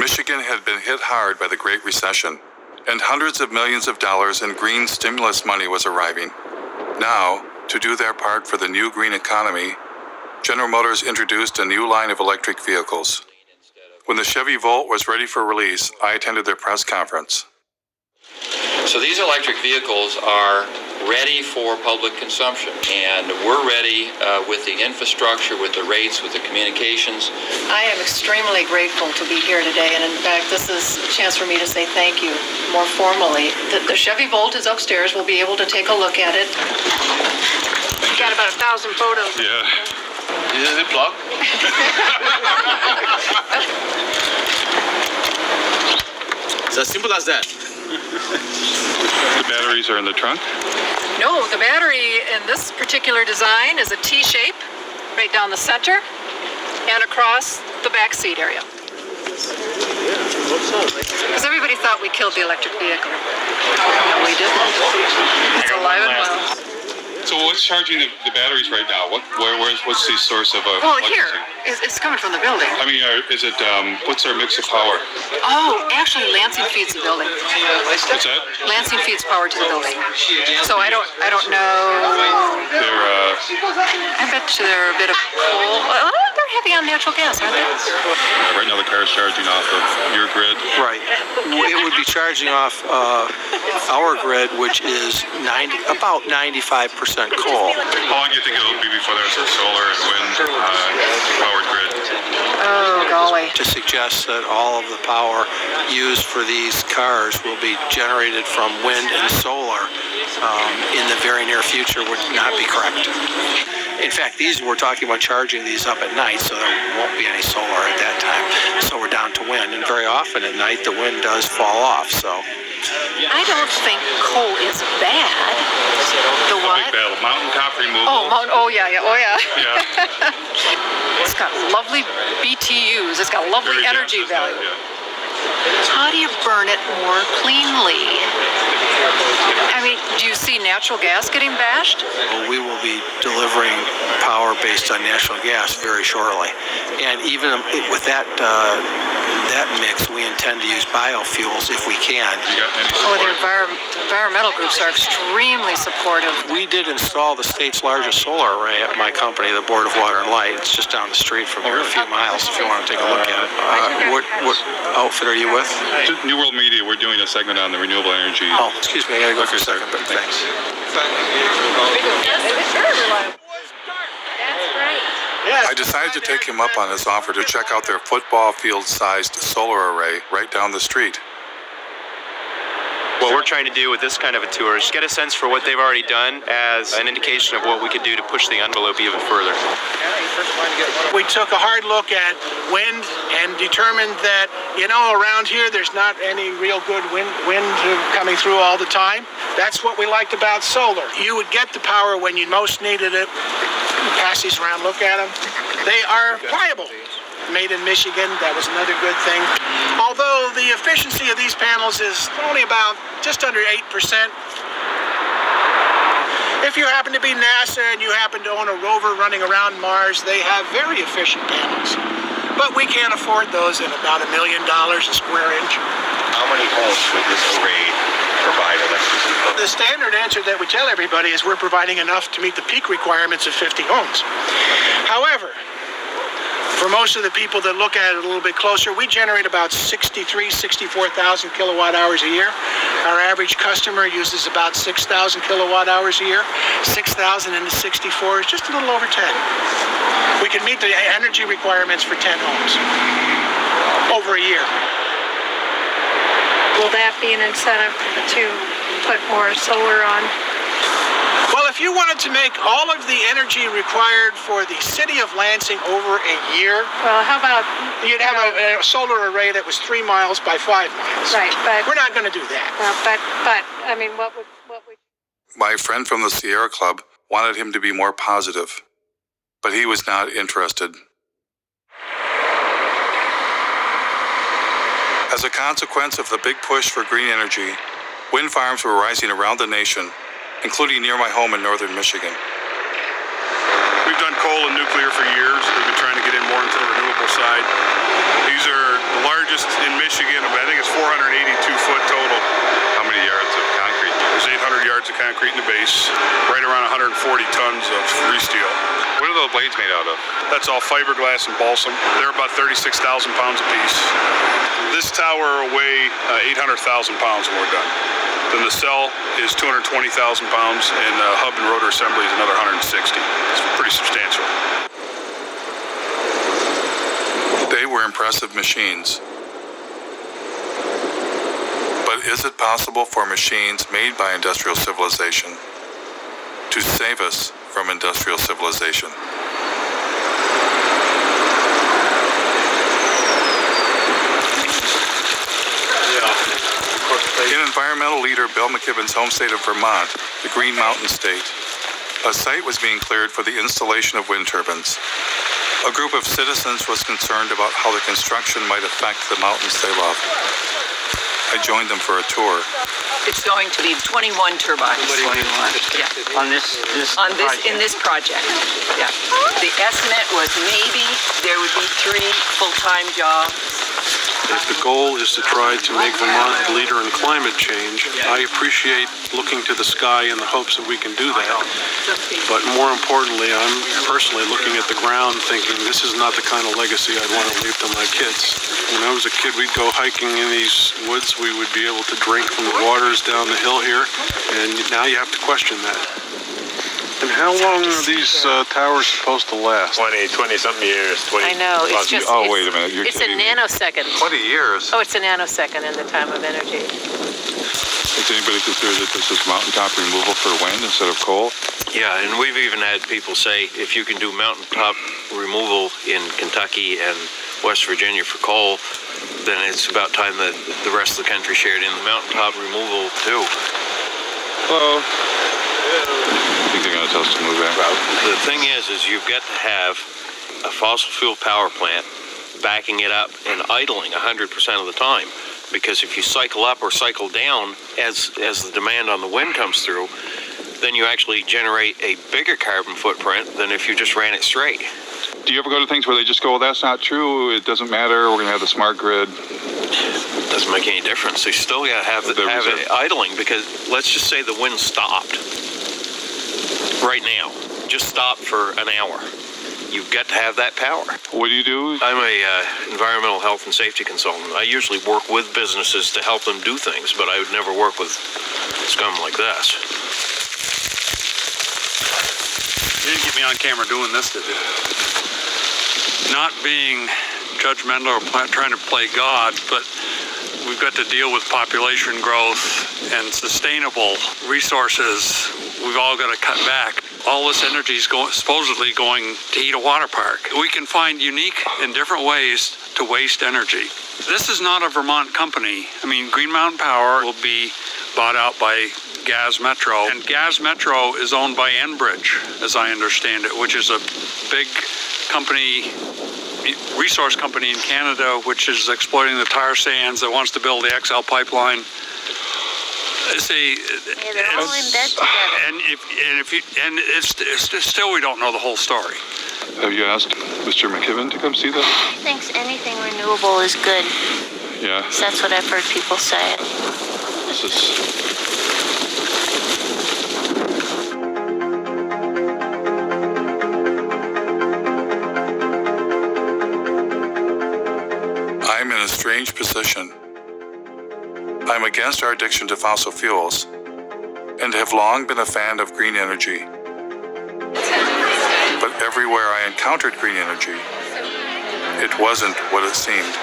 Michigan had been hit hard by the Great Recession, and hundreds of millions of dollars in green stimulus money was arriving. Now, to do their part for the new green economy, General Motors introduced a new line of electric vehicles. When the Chevy Volt was ready for release, I attended their press conference. So these electric vehicles are ready for public consumption, and we're ready with the infrastructure, with the rates, with the communications. I am extremely grateful to be here today, and in fact, this is a chance for me to say thank you more formally. The Chevy Volt is upstairs. We'll be able to take a look at it. We've got about 1,000 photos. Yeah. Is it plugged? It's as simple as that. The batteries are in the trunk? No, the battery in this particular design is a T-shape right down the center and across the back seat area. Because everybody thought we killed the electric vehicle. No, we didn't. It's alive and well. So what's charging the batteries right now? What's the source of Well, electricity? here, it's coming from the building. I mean, is it, what's our mix of power? Oh, actually, Lansing feeds the building. What's that? Lansing feeds power to the building. So I don't know. I bet you they're a bit of coal. Oh, they're heavy on natural gas, aren't they? Right now the car is charging off of your grid. Right. It would be charging off our grid, which is about 95% coal. How long do you think it'll be before there's a solar and wind powered grid? Oh, golly. To suggest that all of the power used for these cars will be generated from wind and solar in the very near future would not be correct. In fact, we're talking about charging these up at night, so there won't be any solar at that time. So we're down to wind, and very often at night the wind does fall off. So I don't think coal is bad. The what? Big battle. Mountaintop removal. Oh, yeah. Yeah. It's got lovely BTUs. It's got lovely Very energy dense, isn't it? value. Yeah. How do you burn it more cleanly? I mean, do you see natural gas getting bashed? we will be delivering power based on natural gas very shortly. And even with that mix, we intend to use biofuels if we can. Oh, the environmental groups are extremely supportive. We did install the state's largest solar array at my company, the Board of Water and Light. It's just down the street from here, a few miles, if you want to take a look at it. What outfit are you with? New World Media, we're doing a segment on the renewable energy. Oh, excuse me, I gotta go for a second, but thanks. I decided to take him up on his offer to check out their football field-sized solar array right down the street. What we're trying to do with this kind of a tour is get a sense for what they've already done as an indication of what we could do to push the envelope even further. We took a hard look at wind and determined that, around here there's not any real good wind coming through all the time. That's what we liked about solar. You would get the power when you most needed it. Pass these around, look at them. They are pliable. Made in Michigan, that was another good thing. Although the efficiency of these panels is only about just under 8%. If you happen to be NASA and you happen to own a rover running around Mars, they have very efficient panels. But we can't afford those at about $1 million a square inch. How many homes would this array provide electricity? The standard answer that we tell everybody is we're providing enough to meet the peak requirements of 50 homes. However, for most of the people that look at it a little bit closer, we generate about 64,000 kilowatt hours a year. Our average customer uses about 6,000 kilowatt hours a year. 6,000 into 64 is just a little over 10. We can meet the energy requirements for 10 homes over a year. Will that be an incentive to put more solar on? Well, if you wanted to make all of the energy required for the city of Lansing over a year, Well, how about... you'd have a solar array that was 3 miles by 5 miles. Right, but... We're not going to do that. But I mean, what would... My friend from the Sierra Club wanted him to be more positive, but he was not interested. As a consequence of the big push for green energy, wind farms were rising around the nation, including near my home in northern Michigan. We've done coal and nuclear for years. We've been trying to get in more into the renewable side. These are the largest in Michigan, I think it's 482 foot total. How many yards of concrete? There's 800 yards of concrete in the base, right around 140 tons of free steel. What are those blades made out of? That's all fiberglass and balsam. They're about 36,000 pounds apiece. This tower will weigh 800,000 pounds when we're done. Then the cell is 220,000 pounds, and hub and rotor assembly is another 160. It's pretty substantial. They were impressive machines. But is it possible for machines made by industrial civilization to save us from industrial civilization? In environmental leader Bill McKibben's home state of Vermont, the Green Mountain State, a site was being cleared for the installation of wind turbines. A group of citizens was concerned about how the construction might affect the mountains they love. I joined them for a tour. It's going to be 21 turbines. 21. Yeah. On this In this project. Yeah. The estimate was maybe there would be 3 full-time jobs. If the goal is to try to make Vermont a leader in climate change, I appreciate looking to the sky in the hopes that we can do that. But more importantly, I'm personally looking at the ground thinking this is not the kind of legacy I'd want to leave to my kids. When I was a kid, we'd go hiking in these woods. We would be able to drink from the waters down the hill here, and now you have to question that. And how long are these towers supposed to last? 20-something years. I know, it's just, Oh, wait a minute. You're it's a kidding me. nanosecond. 20 years? Oh, it's a nanosecond in the time of energy. Does anybody consider that this is mountaintop removal for wind instead of coal? Yeah, and we've even had people say if you can do mountaintop removal in Kentucky and West Virginia for coal, then it's about time that the rest of the country shared in the mountaintop removal too. Hello. I think they're going to tell us to move back. The thing is you've got to have a fossil fuel power plant backing it up and idling 100% of the time. Because if you cycle up or cycle down as the demand on the wind comes through, then you actually generate a bigger carbon footprint than if you just ran it straight. Do you ever go to things where they just go, well, that's not true, it doesn't matter, we're going to have the smart grid? Doesn't make any difference. They still got to have it idling, because let's just say the wind stopped right now. Just stopped for an hour. You've got to have that power. What do you do? I'm a environmental health and safety consultant. I usually work with businesses to help them do things, but I would never work with scum like this. You didn't get me on camera doing this, did you? Not being judgmental or trying to play God, but we've got to deal with population growth and sustainable resources. We've all got to cut back. All this energy is supposedly going to heat a water park. We can find unique and different ways to waste energy. This is not a Vermont company. I mean, Green Mountain Power will be bought out by Gas Metro, and Gas Metro is owned by Enbridge, as I understand it, which is a big company, resource company in Canada, which is exploiting the tar sands, that wants to build the XL pipeline. See, They're all in bed together. and it's still we don't know the whole story. Have you asked Mr. McKibben to come see this? He thinks anything renewable is good. Yeah. So that's what I've heard people say. This is... I'm in a strange position. I'm against our addiction to fossil fuels and have long been a fan of green energy. But everywhere I encountered green energy, it wasn't what it seemed.